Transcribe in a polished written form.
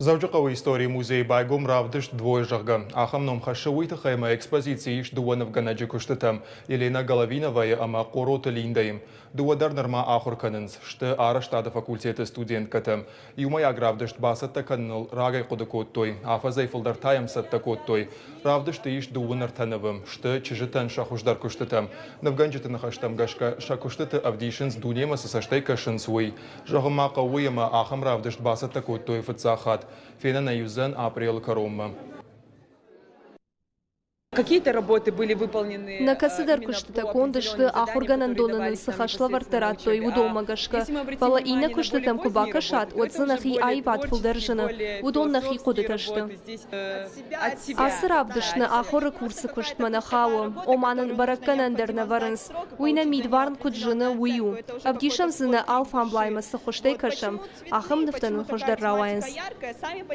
Завжди кавы історії музеї байгом равдиш двоє жагга. Ахам ном хашшавыйты хайма экспозиции дуанов ганаджи куштытам. Елена Головиновая ама қороты линдайым. Дуадар нырма ахур канынс. Шты ара штада факультеты студент катам. Юмай агравдышт басатта каныныл рагай қуды коттой. Афа зайфылдар тайым сатта коттой. Равдышты иш дуанар танывым. Шты чижытан шахуждар куштытам. Навганжытын хаштам гашка шакуштыты авдишынс дунема сасаштай кашынс уй. Жагыма кавыяма ахам равдышт басатта коттой фыцахат. Фена на юзен апрел Каромма. Какие-то работы были выполнены. На касыдар куштыта кондышты ахурганан донанын сыхашла вартарат той удомагашка. Фала ина куштытам кубака шат, отзынахи айват фулдержаны, удоннахи кудыташты. Асырабдышны ахуры курсы куштмана хау, оманын баракканандерна варынс, уйна мидварн куджыны ую. Абдишам зыны алфамблаймасы хуштей кашам, ахым нефтанын хуждар рауайынс.